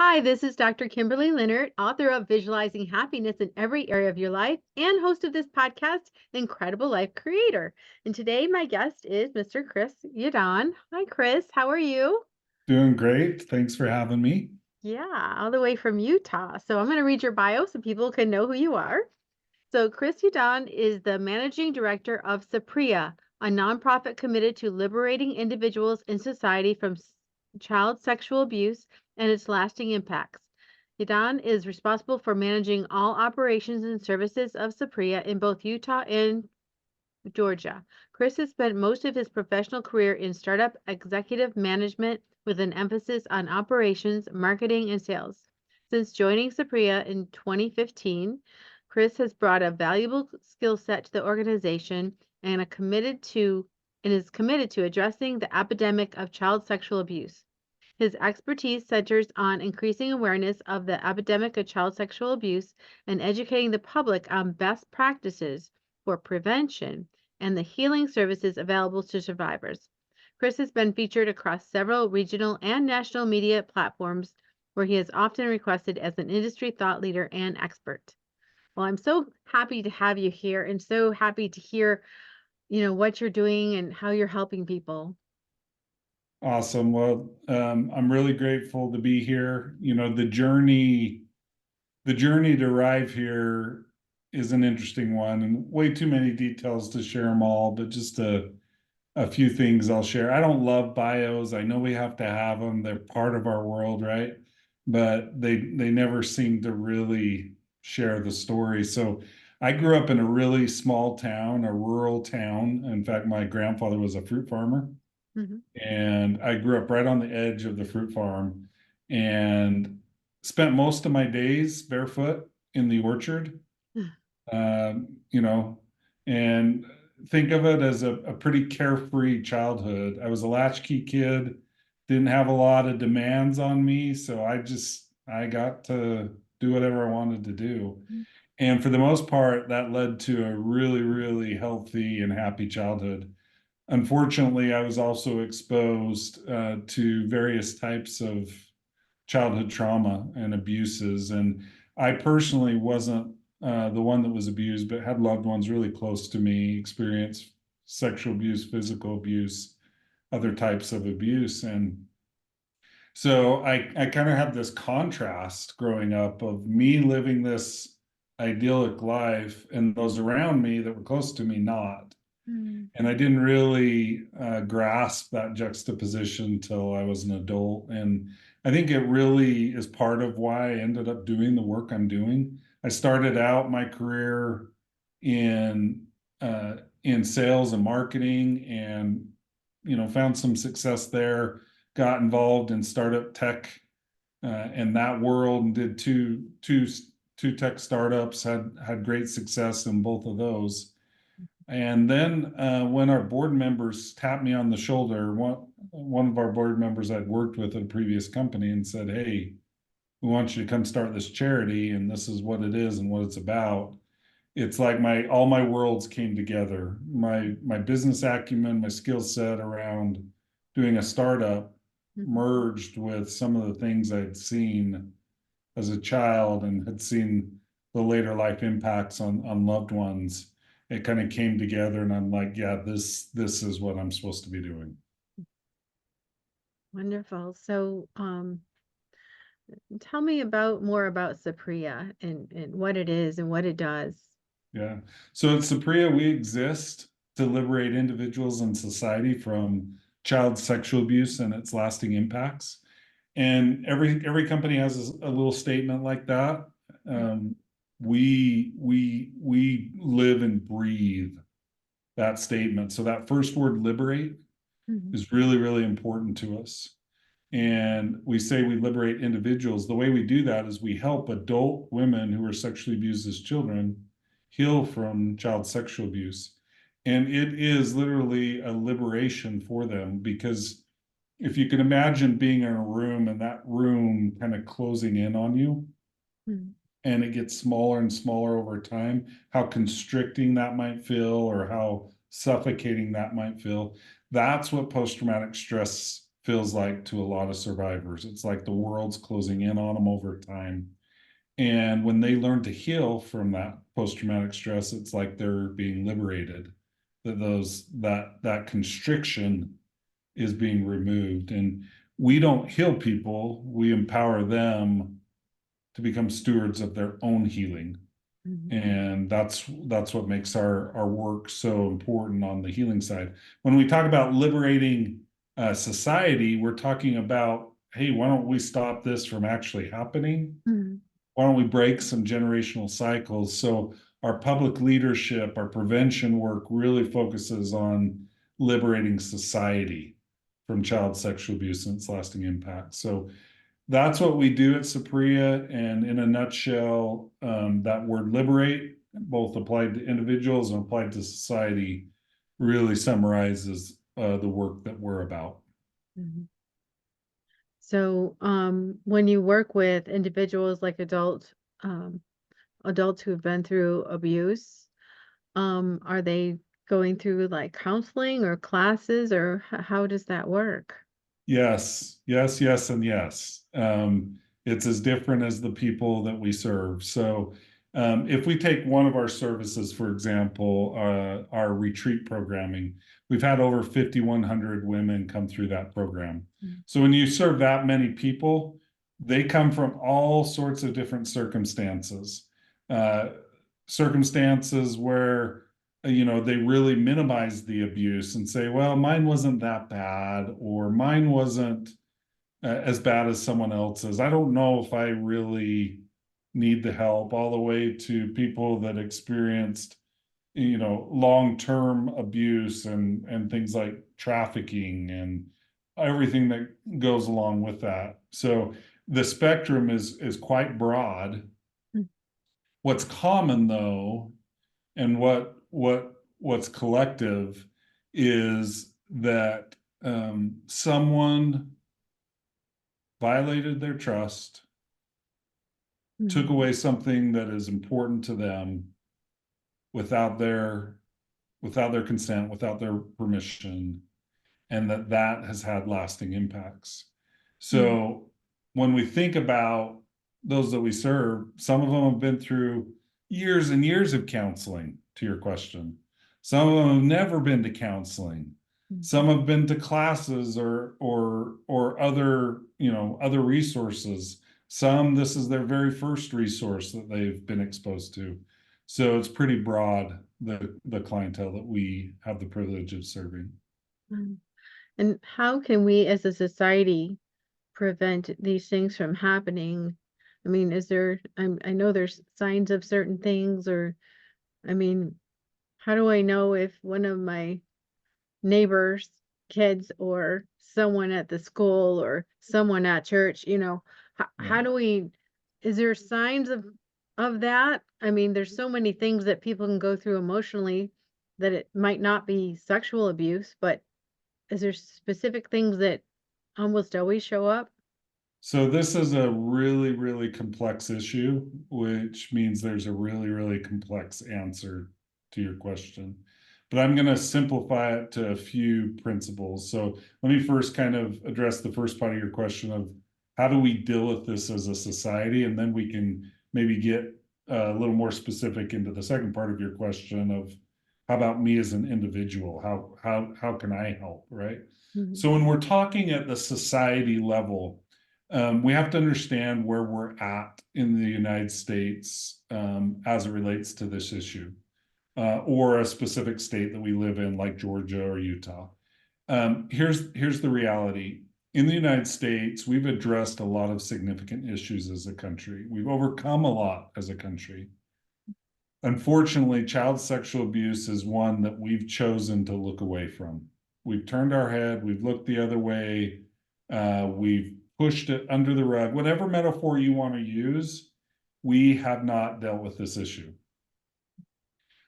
Hi, this is Dr. Kimberley Linert, author of Visualizing Happiness in Every Area of Your Life and host of this podcast, Incredible Life Creator. And today, my guest is Mr. Yadon. Hi, Chris. How are you? Doing great. Thanks for having me. Yeah, all the way from Utah. So I'm going to read your bio so people can know who you are. So, Yadon is the Managing Director of Saprea, a nonprofit committed to liberating individuals in society from child sexual abuse and its lasting impacts. Yadon is responsible for managing all operations and services of Saprea in both Utah and Georgia. Chris has spent most of his professional career in startup executive management with an emphasis on operations, marketing, and sales. Since joining Saprea in 2015, Chris has brought a valuable skill set to the organization and is committed to addressing the epidemic of child sexual abuse. His expertise centers on increasing awareness of the epidemic of child sexual abuse and educating the public on best practices for prevention and the healing services available to survivors. Chris has been featured across several regional and national media platforms where he is often requested as an industry thought leader and expert. Well, I'm so happy to have you here and so happy to hear, what you're doing and how you're helping people. Awesome. Well, I'm really grateful to be here. The journey to arrive here is an interesting one, and way too many details to share them all, but just a few things I'll share. I don't love bios. I know we have to have them. They're part of our world, right? But they never seem to really share the story. So I grew up in a really small town, a rural town. In fact, my grandfather was a fruit farmer. Mhm. And I grew up right on the edge of the fruit farm and spent most of my days barefoot in the orchard. You know, and think of it as a pretty carefree childhood. I was a latchkey kid, didn't have a lot of demands on me, so I got to do whatever I wanted to do. And for the most part, that led to a really, really healthy and happy childhood. Unfortunately, I was also exposed to various types of childhood trauma and abuses. And I personally wasn't the one that was abused, but had loved ones really close to me experience sexual abuse, physical abuse, other types of abuse. And so I kind of had this contrast growing up of me living this idyllic life and those around me that were close to me not. Mm. And I didn't really grasp that juxtaposition till I was an adult. And I think it really is part of why I ended up doing the work I'm doing. I started out my career in in sales and marketing, and found some success there. Got involved in startup tech in that world, and did two tech startups. Had great success in both of those. And then when our board members tapped me on the shoulder, one of our board members I'd worked with at a previous company and said, "Hey, we want you to come start this charity, and this is what it is and what it's about." It's like my all my worlds came together. My business acumen, my skill set around doing a startup Mhm. merged with some of the things I'd seen as a child and had seen the later life impacts on loved ones. It kind of came together, and I'm like, yeah, this is what I'm supposed to be doing. Wonderful. So, tell me more about Saprea and what it is and what it does. Yeah. So at Saprea, we exist to liberate individuals and society from child sexual abuse and its lasting impacts. And every company has a little statement like that. Um, we live and breathe that statement. So that first word, liberate, Mhm. is really, really important to us. And we say we liberate individuals. The way we do that is we help adult women who are sexually abused as children heal from child sexual abuse. And it is literally a liberation for them, because if you can imagine being in a room and that room kind of closing in on you, Mhm. and it gets smaller and smaller over time, how constricting that might feel or how suffocating that might feel. That's what post traumatic stress feels like to a lot of survivors. It's like the world's closing in on them over time. And when they learn to heal from that post-traumatic stress, it's like they're being liberated. That constriction is being removed. And we don't heal people, we empower them to become stewards of their own healing. And that's what makes our work so important on the healing side. When we talk about liberating society, we're talking about, hey, why don't we stop this from actually happening? Mhm. Why don't we break some generational cycles? So our public leadership, our prevention work really focuses on liberating society from child sexual abuse and its lasting impact. So that's what we do at Saprea. And in a nutshell, that word liberate, both applied to individuals and applied to society, really summarizes the work that we're about. Mhm. So, when you work with individuals like adults who've been through abuse, are they going through like counseling or classes, or how does that work? Yes, yes, yes, and yes. It's as different as the people that we serve. So, if we take one of our services, for example, our retreat programming, we've had over 5,100 women come through that program. Mm. So, when you serve that many people, they come from all sorts of different circumstances. Uh, Circumstances where they really minimize the abuse and say, well, mine wasn't that bad, or mine wasn't as bad as someone else's. I don't know if I really need the help, all the way to people that experienced, long-term abuse and things like trafficking and everything that goes along with that. So the spectrum is quite broad. Mm. What's common though, and what's collective, is that someone violated their trust, took Mhm. away something that is important to them without their consent, without their permission, and that has had lasting impacts. Mm. So when we think about those that we serve, some of them have been through years and years of counseling, to your question. Some of them have never been to counseling. Mhm. Some have been to classes or other, other resources. Some, this is their very first resource that they've been exposed to. So it's pretty broad, the clientele that we have the privilege of serving. Mm. And how can we as a society prevent these things from happening? I mean, I know there's signs of certain things, or, I mean, how do I know if one of my neighbors' kids or someone at the school or someone at church, how Right. do we, is there signs of that? I mean, there's so many things that people can go through emotionally that it might not be sexual abuse, but is there specific things that almost always show up? So this is a really, really complex issue, which means there's a really, really complex answer to your question. But I'm going to simplify it to a few principles. So let me first kind of address the first part of your question of how do we deal with this as a society, and then we can maybe get a little more specific into the second part of your question of how about me as an individual? How can I help, right? Mhm. So when we're talking at the society level, we have to understand where we're at in the United States as it relates to this issue, or a specific state that we live in, like Georgia or Utah. Here's the reality. In the United States, we've addressed a lot of significant issues as a country. We've overcome a lot as a country. Unfortunately, child sexual abuse is one that we've chosen to look away from. We've turned our head, we've looked the other way, we've pushed it under the rug, whatever metaphor you want to use. We have not dealt with this issue.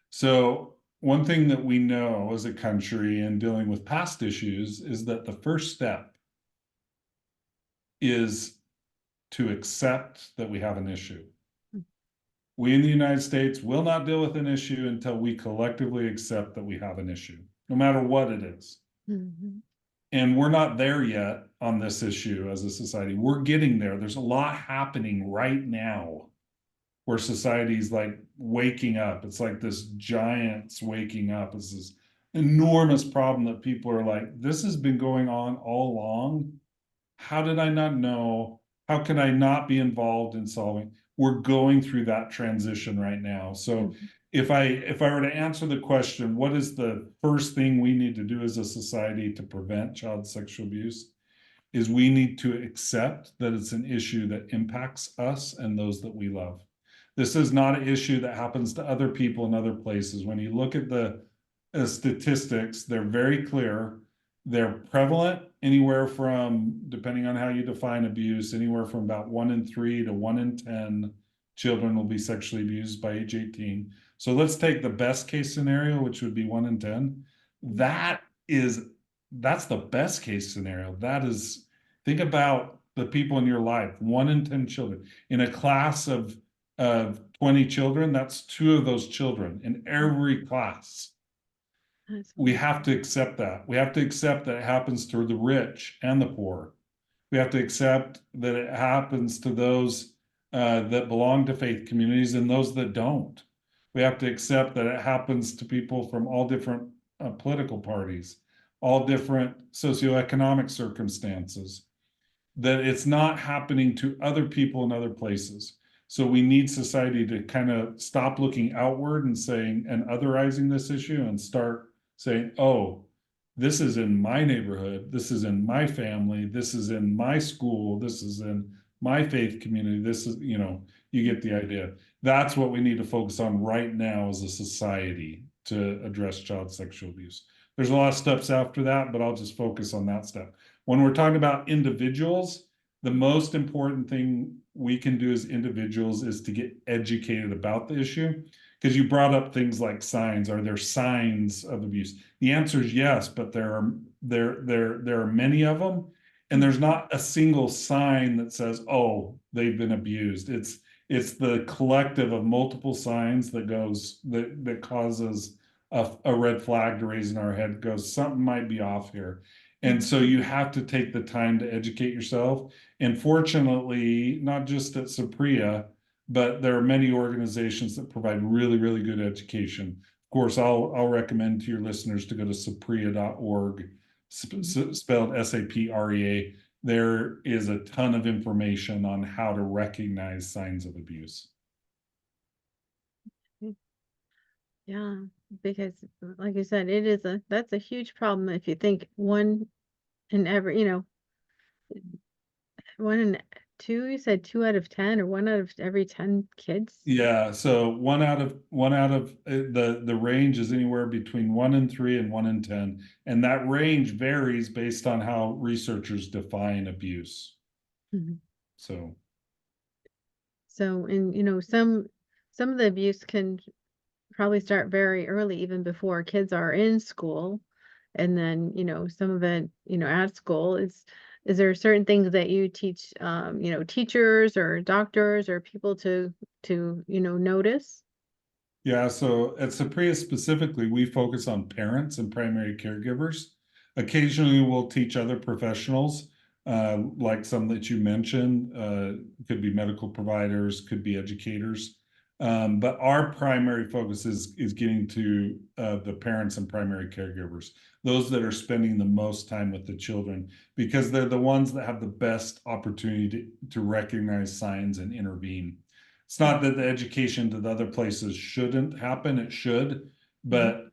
So, one thing that we know as a country in dealing with past issues is that the first step is to accept that we have an issue. We in the United States will not deal with an issue until we collectively accept that we have an issue, no matter what it is. Mhm. And we're not there yet on this issue as a society. We're getting there. There's a lot happening right now where society's like waking up. It's like this giant's waking up. It's this enormous problem that people are like, this has been going on all along. How did I not know? How can I not be involved in solving? We're going through that transition right now. So Mhm. if I were to answer the question, what is the first thing we need to do as a society to prevent child sexual abuse? Is we need to accept that it's an issue that impacts us and those that we love. This is not an issue that happens to other people in other places. When you look at the statistics, they're very clear. They're prevalent anywhere from, depending on how you define abuse, anywhere from about 1 in 3 to 1 in 10 children will be sexually abused by age 18. So let's take the best case scenario, which would be 1 in 10. That's the best case scenario. That is, think about the people in your life, 1 in 10 children. In a class of 20 children, that's 2 of those children in every class. That's We horrible. have to accept that. We have to accept that it happens to the rich and the poor. We have to accept that it happens to those that belong to faith communities and those that don't. We have to accept that it happens to people from all different political parties, all different socioeconomic circumstances, that it's not happening to other people in other places. So we need society to kind of stop looking outward and saying and otherizing this issue and start saying, oh, this is in my neighborhood, this is in my family, this is in my school, this is in my faith community, this is, you get the idea. That's what we need to focus on right now as a society to address child sexual abuse. There's a lot of steps after that, but I'll just focus on that step. When we're talking about individuals, the most important thing we can do as individuals is to get educated about the issue. Because you brought up things like signs. Are there signs of abuse? The answer is yes, but there are many of them, and there's not a single sign that says, "Oh, they've been abused." It's the collective of multiple signs that causes a red flag to raise in our head. Goes, something might be off here. And Mhm. so you have to take the time to educate yourself. And fortunately, not just at Saprea, but there are many organizations that provide really, really good education. Of course, I'll recommend to your listeners to go to saprea.org, Mhm. spelled SAPREA. There is a ton of information on how to recognize signs of abuse. Yeah, because like you said, that's a huge problem if you think one in every, 1 in 2, you said 2 out of 10 or 1 out of every 10 kids. Yeah, so one out of the range is anywhere between 1 in 3 and 1 in 10, and that range varies based on how researchers define abuse. Mhm. So So, and some of the abuse can probably start very early, even before kids are in school. And then, some of it, at school is there certain things that you teach, teachers or doctors or people to, notice? yeah, so at Saprea specifically, we focus on parents and primary caregivers. Occasionally, we'll teach other professionals, like some that you mentioned, could be medical providers, could be educators. But our primary focus is getting to the parents and primary caregivers, those that are spending the most time with the children, because they're the ones that have the best opportunity to recognize signs and intervene. It's not that the education to the other places shouldn't happen, it should, Mhm. but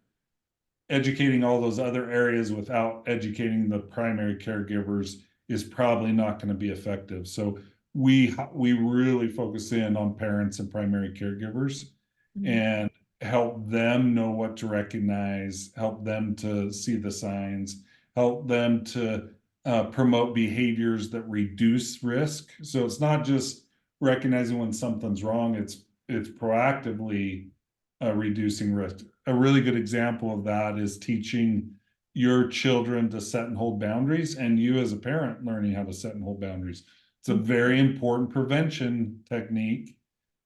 educating all those other areas without educating the primary caregivers is probably not going to be effective. So we really focus in on parents and primary caregivers Mhm. and help them know what to recognize, help them to see the signs, help them to promote behaviors that reduce risk. So it's not just recognizing when something's wrong, it's proactively reducing risk. A really good example of that is teaching your children to set and hold boundaries, and you as a parent learning how to set and hold boundaries. It's a Mhm. very important prevention technique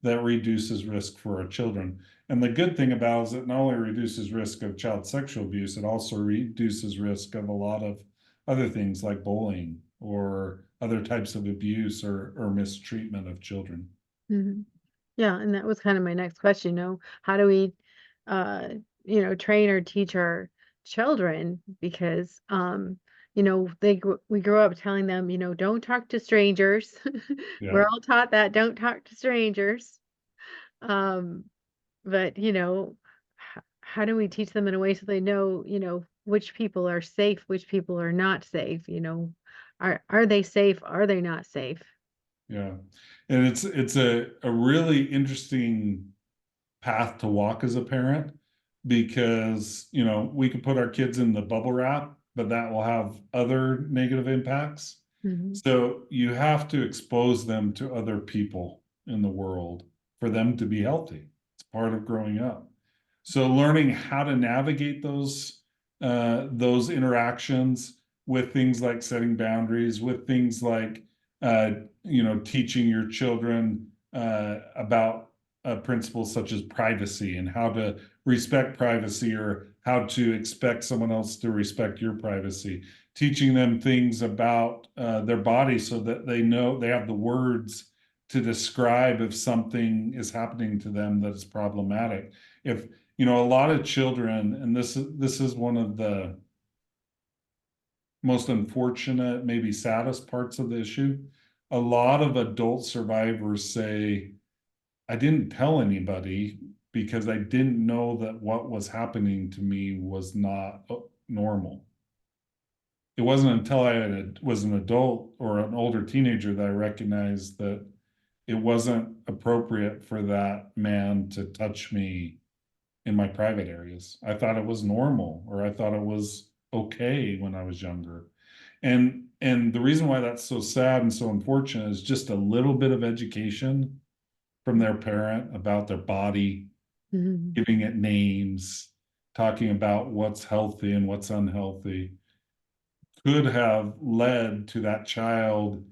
that reduces risk for our children. And the good thing about it is it not only reduces risk of child sexual abuse, it also reduces risk of a lot of other things like bullying or other types of abuse or mistreatment of children. Mhm. Yeah, and that was kind of my next question, how do we, uh, train or teach our children? Because, we grow up telling them, don't talk to strangers. Yeah, We're all taught that, don't talk to strangers. Um, but, how do we teach them in a way so they know, which people are safe, which people are not safe, are they safe? Are they not safe? yeah. And it's a really interesting path to walk as a parent because, we can put our kids in the bubble wrap, but that will have other negative impacts. Mhm. So you have to expose them to other people in the world for them to be healthy. It's part of growing up. So learning how to navigate those interactions with things like setting boundaries, with things like uh, teaching your children about principles such as privacy and how to respect privacy or how to expect someone else to respect your privacy. Teaching them things about their body so that they know they have the words to describe if something is happening to them that is problematic. If a lot of children, and this is one of the most unfortunate, maybe saddest parts of the issue. A lot of adult survivors say, I didn't tell anybody because I didn't know that what was happening to me was not normal. It wasn't until was an adult or an older teenager that I recognized that it wasn't appropriate for that man to touch me in my private areas. I thought it was normal or I thought it was okay when I was younger. And the reason why that's so sad and so unfortunate is just a little bit of education from their parent about their body, Mhm. giving it names, talking about what's healthy and what's unhealthy, could have led to that child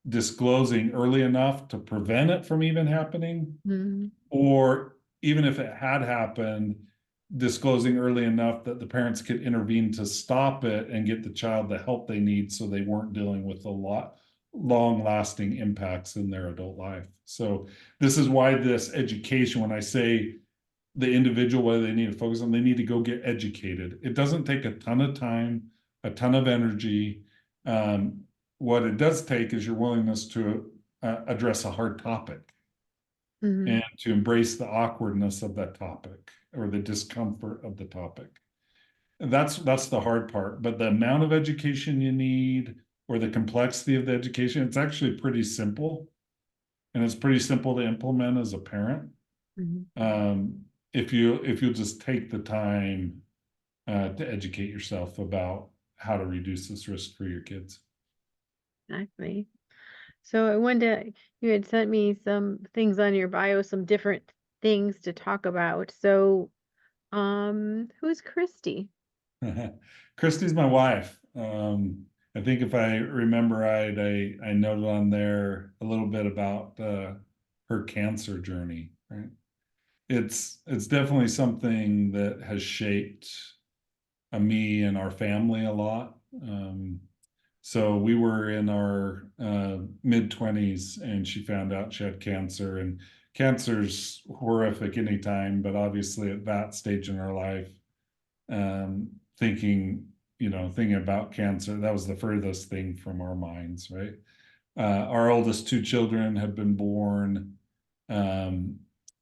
disclosing early enough to prevent it from even happening, Mhm. or even if it had happened, disclosing early enough that the parents could intervene to stop it and get the child the help they need so they weren't dealing with a lot long lasting impacts in their adult life. So this is why this education, when I say the individual, whether they need to focus on, they need to go get educated. It doesn't take a ton of time, a ton of energy. Um, what it does take is your willingness to address a hard topic Mhm. and to embrace the awkwardness of that topic or the discomfort of the topic. And that's the hard part. But the amount of education you need or the complexity of the education, it's actually pretty simple. And it's pretty simple to implement as a parent. Mhm. Um, if you'll just take the time to educate yourself about how to reduce this risk for your kids. Exactly. So I wanted you had sent me some things on your bio, some different things to talk about. So, who's Christy? Christy's my wife. I think if I remember right, I noted on there a little bit about her cancer journey, right? It's definitely something that has shaped me and our family a lot. So we were in our mid-20s and she found out she had cancer, and cancer's horrific anytime, but obviously at that stage in our life, um, thinking about cancer, that was the furthest thing from our minds, right? Our oldest two children had been born, um,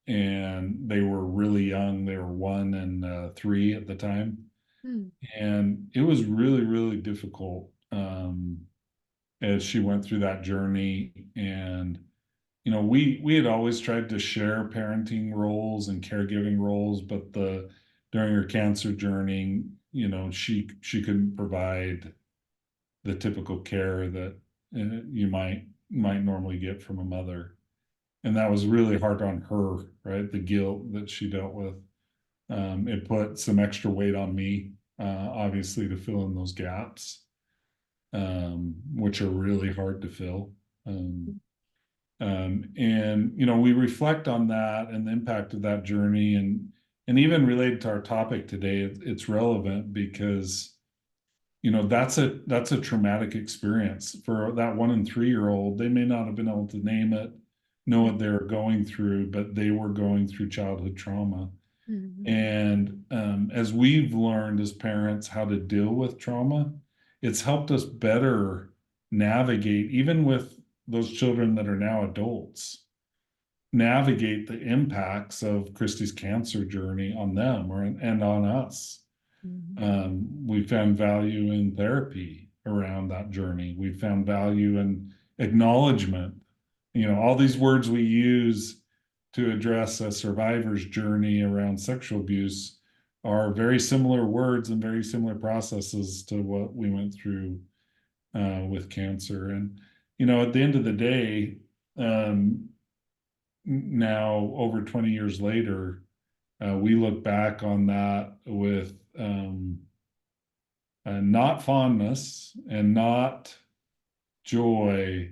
and they were really young. They were 1 and 3 at the time. Hmm. And it was really, really difficult as she went through that journey. And, we had always tried to share parenting roles and caregiving roles, but during her cancer journey, she couldn't provide the typical care that you might normally get from a mother. And that was really hard on her, right? The guilt that she dealt with. It put some extra weight on me, obviously, to fill in those gaps, which are really hard to fill. And we reflect on that and the impact of that journey, and even related to our topic today, it's relevant because that's a traumatic experience for that 1 and 3-year-old. They may not have been able to name it, know what they were going through, but they were going through childhood trauma. Mhm. And as we've learned as parents how to deal with trauma, it's helped us better navigate, even with those children that are now adults, navigate the impacts of Christy's cancer journey on them and on us. Mhm. We found value in therapy around that journey. We found value in acknowledgement. All these words we use to address a survivor's journey around sexual abuse are very similar words and very similar processes to what we went through with cancer. And, at the end of the day, um, now over 20 years later, we look back on that with not fondness and not joy,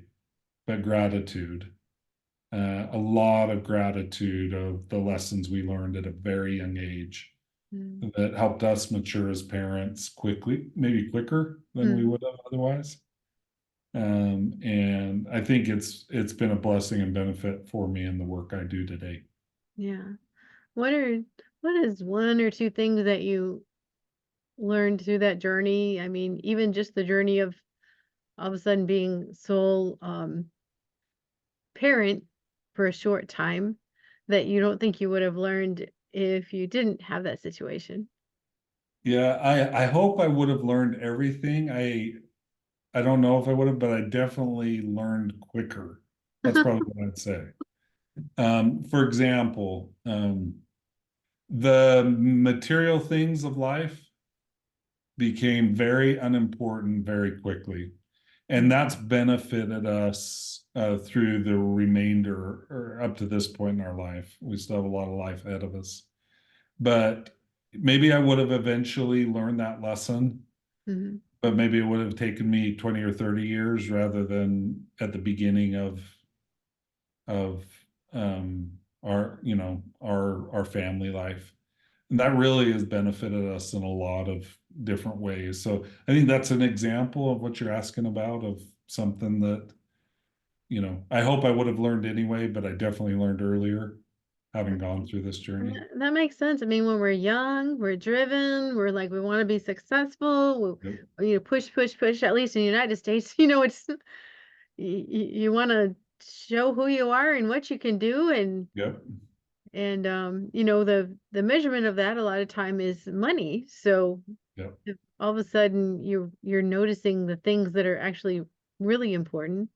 but gratitude. A lot of gratitude of the lessons we learned at a very young age Mhm. that helped us mature as parents quickly, maybe quicker than we Mhm. would have otherwise. And I think it's been a blessing and benefit for me in the work I do today. Yeah. What are what is one or two things that you learned through that journey? I mean, even just the journey of all of a sudden being sole parent for a short time that you don't think you would have learned if you didn't have that situation. Yeah, I hope I would have learned everything. I don't know if I would have, but I definitely learned quicker. That's probably what I'd say. For example, the material things of life became very unimportant very quickly. And that's benefited us through the remainder or up to this point in our life. We still have a lot of life ahead of us. But maybe I would have eventually learned that lesson, Mhm. but maybe it would have taken me 20 or 30 years rather than at the beginning of our family life. And that really has benefited us in a lot of different ways. So I think that's an example of what you're asking about, of something that, I hope I would have learned anyway, but I definitely learned earlier having gone through this And journey. that makes sense. I mean, when we're young, we're driven, we're like, we want to be successful. Yep. Push, push, push. At least in the United States, it's you want to show who you are and what you can do, Yep. the measurement of that a lot of time is money. So Yep. if all of a sudden you're noticing the things that are actually really important,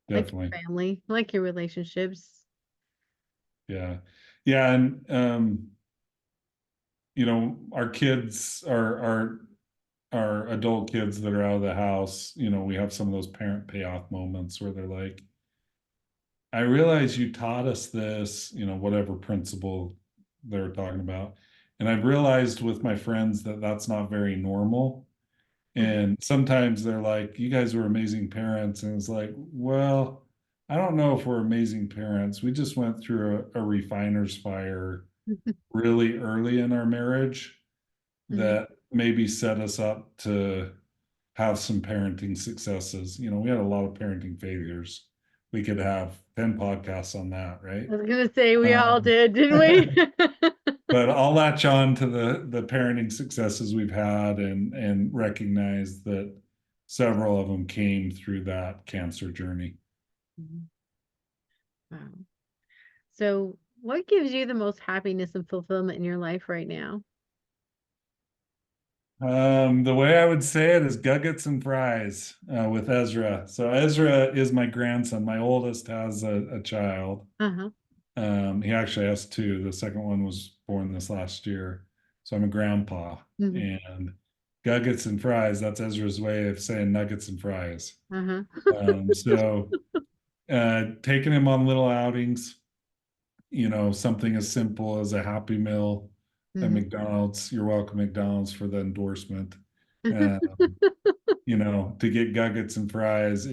like Definitely. your family, like your relationships. Yeah. Yeah. And, our kids our adult kids that are out of the house, we have some of those parent payoff moments where they're like, I realize you taught us this, whatever principle they're talking about. And I've realized with my friends that that's not very normal. Mhm. And sometimes they're like, you guys were amazing parents. And it's like, well, I don't know if we're amazing parents. We just went through a refiner's fire really early in our marriage Mhm. that maybe set us up to have some parenting successes. We had a lot of parenting failures. We could have 10 podcasts on that, right? I was gonna say we all Um, did, didn't we? but I'll latch on to the parenting successes we've had and recognize that several of them came through that cancer journey. Mhm. Wow. So, what gives you the most happiness and fulfillment in your life right now? The way I would say it is guggets and fries with Ezra. So Ezra is my grandson. My oldest has a child. Uh-huh. He actually has two. The second one was born this last year. So I'm a grandpa. Mhm. And guggets and fries, that's Ezra's way of saying nuggets and fries. Uh-huh. So taking him on little outings, something as simple as a Happy Meal at Mhm. McDonald's. You're welcome, McDonald's, for the endorsement. Uh, to get guggets and fries, I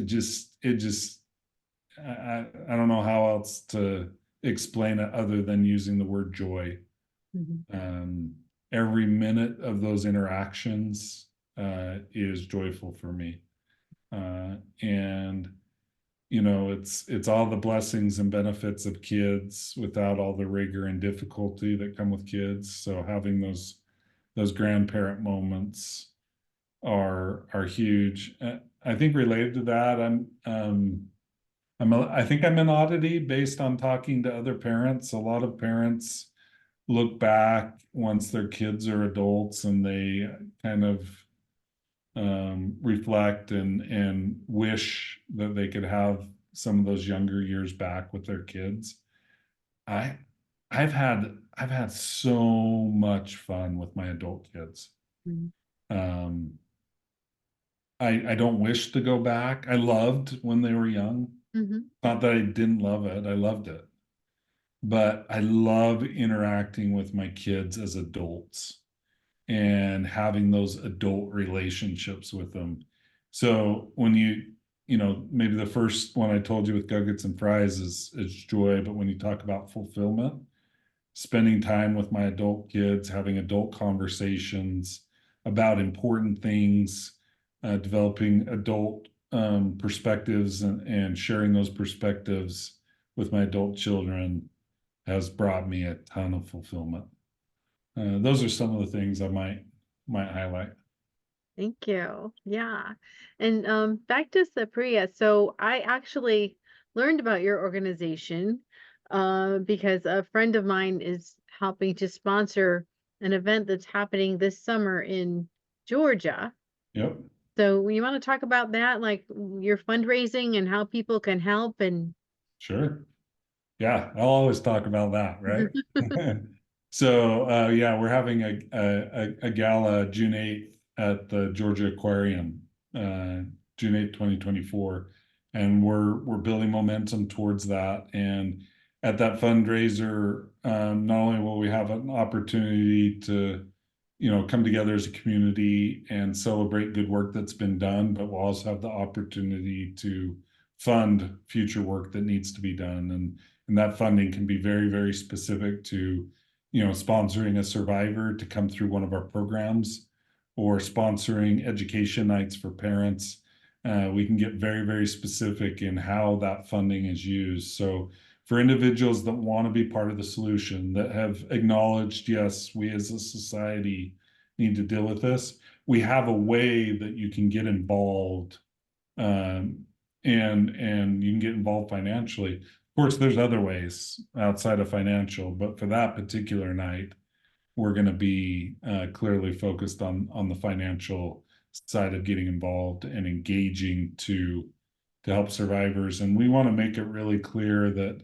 don't know how else to explain it other than using the word joy. Mhm. Um, every minute of those interactions is joyful for me. And it's all the blessings and benefits of kids without all the rigor and difficulty that come with kids. So having those grandparent moments are huge. I think related to that, I think I'm an oddity based on talking to other parents. A lot of parents look back once their kids are adults and they kind of reflect and wish that they could have some of those younger years back with their kids. I I've had so much fun with my adult kids. Mhm. Um, I don't wish to go back. I loved when they were young. Mhm. Not that I didn't love it. I loved it. But I love interacting with my kids as adults and having those adult relationships with them. So when maybe the first one I told you with Guggets and Fries is joy, but when you talk about fulfillment, spending time with my adult kids, having adult conversations about important things, developing adult perspectives and sharing those perspectives with my adult children has brought me a ton of fulfillment. Those are some of the things I might highlight. Thank you. Yeah. And back to Saprea. So I actually learned about your organization because a friend of mine is helping to sponsor an event that's happening this summer in Georgia. Yep, So you want to talk about that, like your fundraising and how people can help and sure. Yeah, I'll always talk about that, right? So yeah, we're having a gala June 8th at the Georgia Aquarium, uh, June 8th, 2024. And we're building momentum towards that. And at that fundraiser, not only will we have an opportunity to, come together as a community and celebrate good work that's been done, but we'll also have the opportunity to fund future work that needs to be done. And that funding can be very, very specific to, sponsoring a survivor to come through one of our programs or sponsoring education nights for parents. We can get very, very specific in how that funding is used. So for individuals that want to be part of the solution, that have acknowledged, yes, we as a society need to deal with this, we have a way that you can get involved, um, and you can get involved financially. Of course, there's other ways outside of financial, but for that particular night, we're going to be clearly focused on the financial side of getting involved and engaging to help survivors. And we want to make it really clear that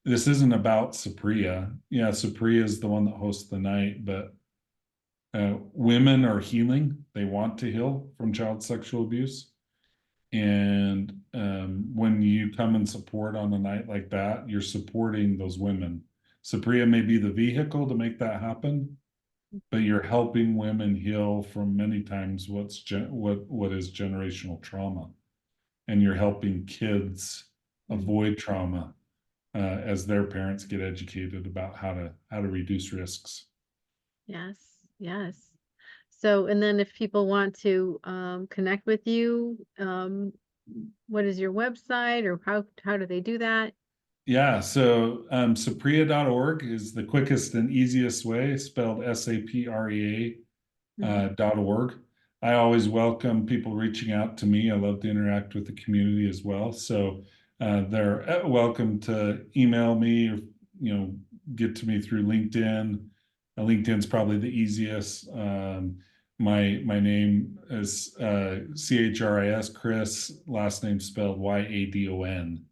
this isn't about Saprea. Yeah, Saprea is the one that hosts the night, but women are healing. They want to heal from child sexual abuse. And when you come and support on a night like that, you're supporting those women. Saprea may be the vehicle to make that happen, but you're helping women heal from many times what is generational trauma, and you're helping kids avoid trauma as their parents get educated about how to reduce risks. yes, yes. So, and then if people want to connect with you, what is your website or how do they do that? Yeah, so saprea.org is the quickest and easiest way, spelled SAPREA Mhm. .org. I always welcome people reaching out to me. I love to interact with the community as well. So they're welcome to email me or get to me through LinkedIn. LinkedIn's probably the easiest. My name is CHRIS, Chris, last name spelled YADON.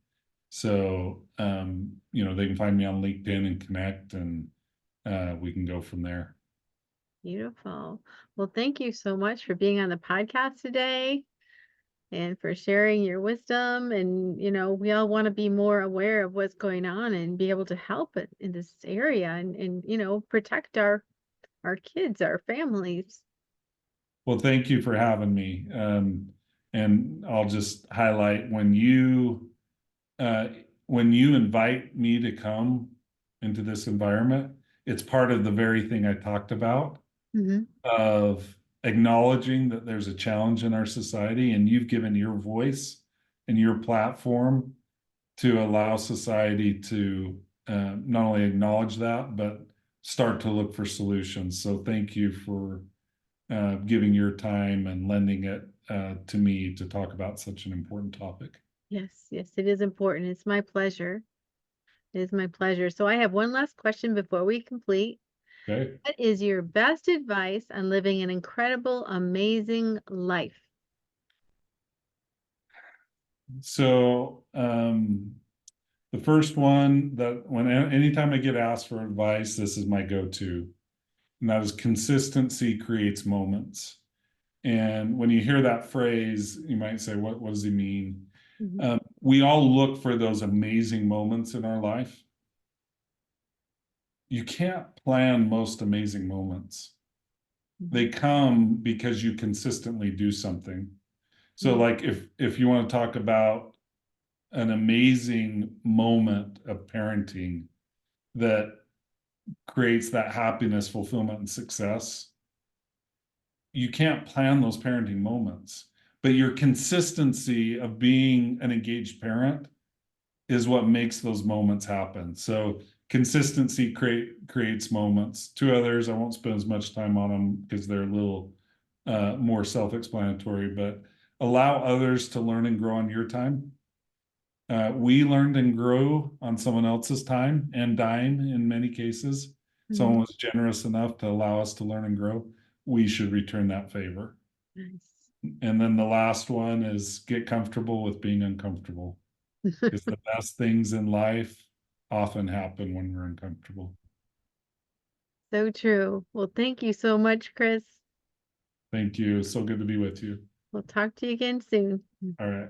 So they can find me on LinkedIn and connect, and we can go from there. Beautiful. Well, thank you so much for being on the podcast today and for sharing your wisdom. And, we all want to be more aware of what's going on and be able to help it in this area and protect our kids, our families. Well, thank you for having me. And I'll just highlight uh, when you invite me to come into this environment, it's part of the very thing I talked about Hmm. of acknowledging that there's a challenge in our society, and you've given your voice and your platform to allow society to not only acknowledge that, but start to look for solutions. So thank you for giving your time and lending it to me to talk about such an important topic. Yes, yes, it is important. It's my pleasure. It is my pleasure. So I have one last question before we complete. Okay. What is your best advice on living an incredible, amazing life? So the first one that anytime I get asked for advice, this is my go-to, and that is consistency creates moments. And when you hear that phrase, you might say, what does he mean? Mhm. We all look for those amazing moments in our life. You can't plan most amazing moments. They come because you consistently do something. So like if you want to talk about an amazing moment of parenting that creates that happiness, fulfillment, and success, you can't plan those parenting moments, but your consistency of being an engaged parent is what makes those moments happen. So consistency creates moments. Two others, I won't spend as much time on them because they're a little more self-explanatory, but allow others to learn and grow on your time. We learned and grew on someone else's time and dime in many cases. Someone was generous enough to allow us to learn and grow. We should return that favor. Nice. And then the last one is get comfortable with being uncomfortable, because the best things in life often happen when we're uncomfortable. So true. Well, thank you so much, Chris. Thank you. So good to be with you. We'll talk to you again soon. All right.